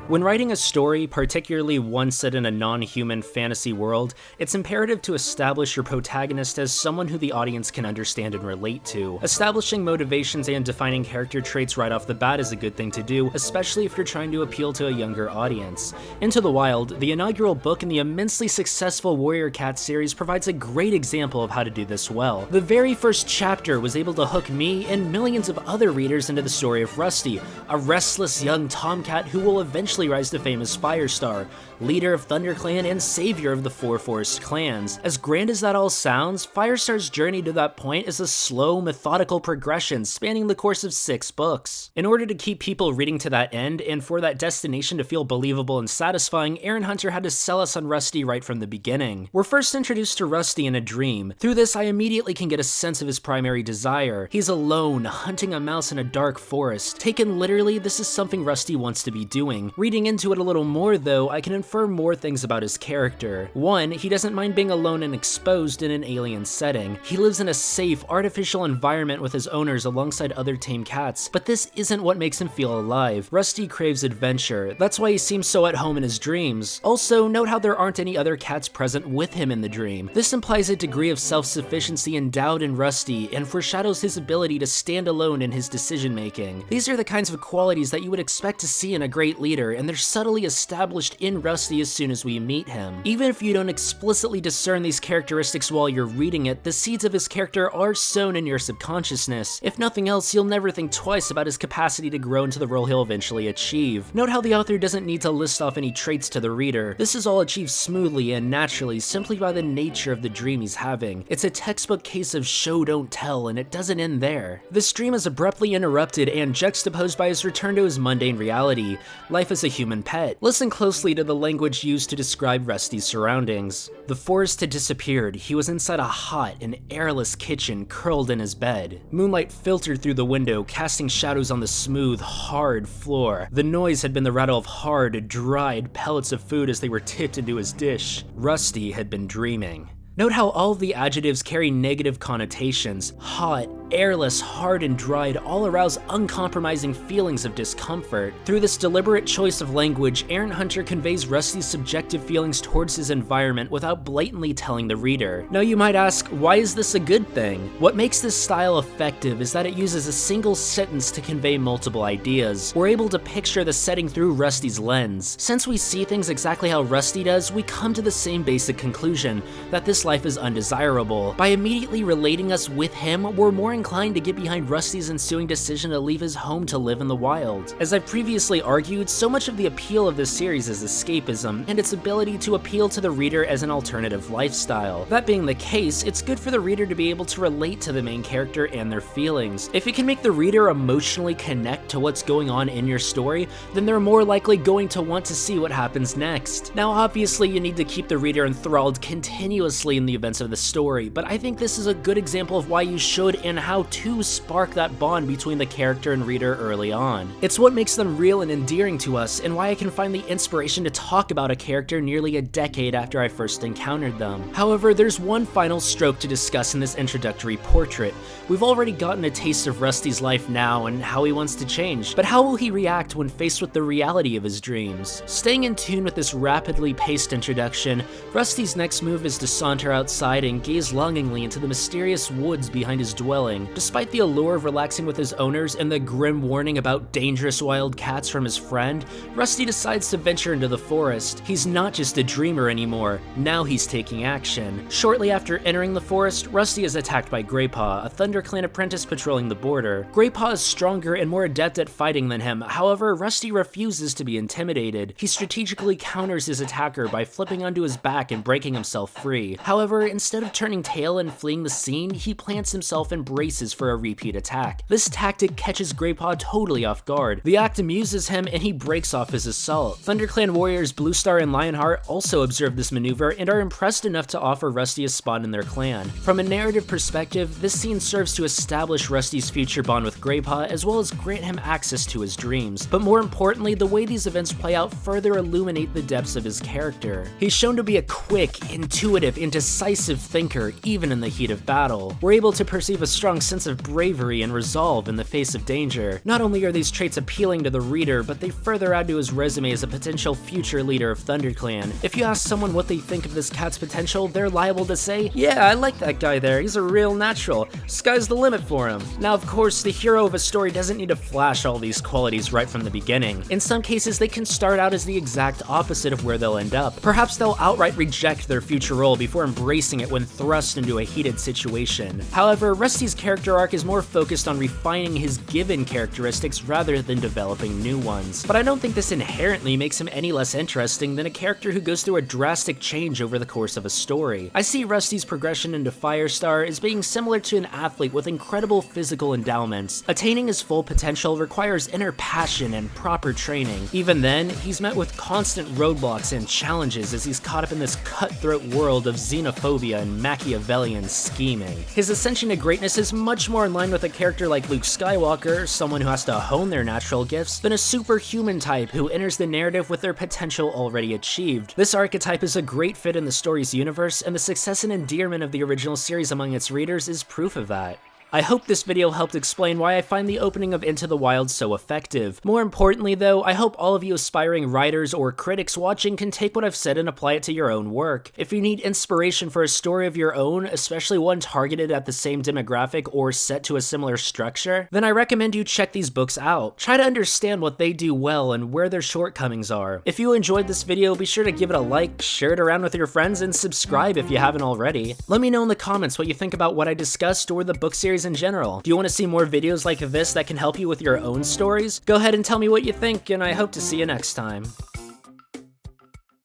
When writing a story, particularly one set in a non-human fantasy world, it's imperative to establish your protagonist as someone who the audience can understand and relate to. Establishing motivations and defining character traits right off the bat is a good thing to do, especially if you're trying to appeal to a younger audience. Into the Wild, the inaugural book in the immensely successful Warrior Cats series, provides a great example of how to do this well. The very first chapter was able to hook me and millions of other readers into the story of Rusty, a restless young tomcat who will eventually rise to fame as Firestar, leader of ThunderClan and savior of the Four Forest clans. As grand as that all sounds, Firestar's journey to that point is a slow, methodical progression spanning the course of 6 books. In order to keep people reading to that end, and for that destination to feel believable and satisfying, Erin Hunter had to sell us on Rusty right from the beginning. We're first introduced to Rusty in a dream. Through this, I immediately can get a sense of his primary desire. He's alone, hunting a mouse in a dark forest. Taken literally, this is something Rusty wants to be doing. Reading into it a little more though, I can infer more things about his character. 1, he doesn't mind being alone and exposed in an alien setting. He lives in a safe, artificial environment with his owners alongside other tame cats, but this isn't what makes him feel alive. Rusty craves adventure. That's why he seems so at home in his dreams. Also, note how there aren't any other cats present with him in the dream. This implies a degree of self-sufficiency endowed in Rusty and foreshadows his ability to stand alone in his decision-making. These are the kinds of qualities that you would expect to see in a great leader, and they're subtly established in Rusty as soon as we meet him. Even if you don't explicitly discern these characteristics while you're reading it, the seeds of his character are sown in your subconsciousness. If nothing else, you'll never think twice about his capacity to grow into the role he'll eventually achieve. Note how the author doesn't need to list off any traits to the reader. This is all achieved smoothly and naturally simply by the nature of the dream he's having. It's a textbook case of show don't tell, and it doesn't end there. This dream is abruptly interrupted and juxtaposed by his return to his mundane reality, life as a human pet. Listen closely to the language used to describe Rusty's surroundings. The forest had disappeared. He was inside a hot and airless kitchen, curled in his bed. Moonlight filtered through the window, casting shadows on the smooth, hard floor. The noise had been the rattle of hard, dried pellets of food as they were tipped into his dish. Rusty had been dreaming. Note how all of the adjectives carry negative connotations. Hot, airless, hard, and dried all arouse uncompromising feelings of discomfort. Through this deliberate choice of language, Erin Hunter conveys Rusty's subjective feelings towards his environment without blatantly telling the reader. Now you might ask, why is this a good thing? What makes this style effective is that it uses a single sentence to convey multiple ideas. We're able to picture the setting through Rusty's lens. Since we see things exactly how Rusty does, we come to the same basic conclusion, that this life is undesirable. By immediately relating us with him, we're more inclined to get behind Rusty's ensuing decision to leave his home to live in the wild. As I've previously argued, so much of the appeal of this series is escapism, and its ability to appeal to the reader as an alternative lifestyle. That being the case, it's good for the reader to be able to relate to the main character and their feelings. If you can make the reader emotionally connect to what's going on in your story, then they're more likely going to want to see what happens next. Now obviously you need to keep the reader enthralled continuously in the events of the story, but I think this is a good example of why you should and how to spark that bond between the character and reader early on. It's what makes them real and endearing to us, and why I can find the inspiration to talk about a character nearly a decade after I first encountered them. However, there's one final stroke to discuss in this introductory portrait. We've already gotten a taste of Rusty's life now and how he wants to change, but how will he react when faced with the reality of his dreams? Staying in tune with this rapidly paced introduction, Rusty's next move is to saunter outside and gaze longingly into the mysterious woods behind his dwelling. Despite the allure of relaxing with his owners and the grim warning about dangerous wild cats from his friend, Rusty decides to venture into the forest. He's not just a dreamer anymore, now he's taking action. Shortly after entering the forest, Rusty is attacked by Greypaw, a ThunderClan apprentice patrolling the border. Greypaw is stronger and more adept at fighting than him, however, Rusty refuses to be intimidated. He strategically counters his attacker by flipping onto his back and breaking himself free. However, instead of turning tail and fleeing the scene, he plants himself and braces for a repeat attack. This tactic catches Greypaw totally off guard. The act amuses him and he breaks off his assault. ThunderClan warriors Bluestar and Lionheart also observe this maneuver and are impressed enough to offer Rusty a spot in their clan. From a narrative perspective, this scene serves to establish Rusty's future bond with Greypaw as well as grant him access to his dreams. But more importantly, the way these events play out further illuminate the depths of his character. He's shown to be a quick, intuitive, and decisive thinker even in the heat of battle. We're able to perceive a strong strong sense of bravery and resolve in the face of danger. Not only are these traits appealing to the reader, but they further add to his resume as a potential future leader of ThunderClan. If you ask someone what they think of this cat's potential, they're liable to say, "Yeah, I like that guy there, he's a real natural. Sky's the limit for him." Now, of course, the hero of a story doesn't need to flash all these qualities right from the beginning. In some cases, they can start out as the exact opposite of where they'll end up. Perhaps they'll outright reject their future role before embracing it when thrust into a heated situation. However, Rusty's character arc is more focused on refining his given characteristics rather than developing new ones. But I don't think this inherently makes him any less interesting than a character who goes through a drastic change over the course of a story. I see Rusty's progression into Firestar as being similar to an athlete with incredible physical endowments. Attaining his full potential requires inner passion and proper training. Even then, he's met with constant roadblocks and challenges as he's caught up in this cutthroat world of xenophobia and Machiavellian scheming. His ascension to greatness is much more in line with a character like Luke Skywalker, someone who has to hone their natural gifts, than a superhuman type who enters the narrative with their potential already achieved. This archetype is a great fit in the story's universe, and the success and endearment of the original series among its readers is proof of that. I hope this video helped explain why I find the opening of Into the Wild so effective. More importantly though, I hope all of you aspiring writers or critics watching can take what I've said and apply it to your own work. If you need inspiration for a story of your own, especially one targeted at the same demographic or set to a similar structure, then I recommend you check these books out. Try to understand what they do well and where their shortcomings are. If you enjoyed this video, be sure to give it a like, share it around with your friends, and subscribe if you haven't already. Let me know in the comments what you think about what I discussed or the book series in general. Do you want to see more videos like this that can help you with your own stories? Go ahead and tell me what you think, and I hope to see you next time.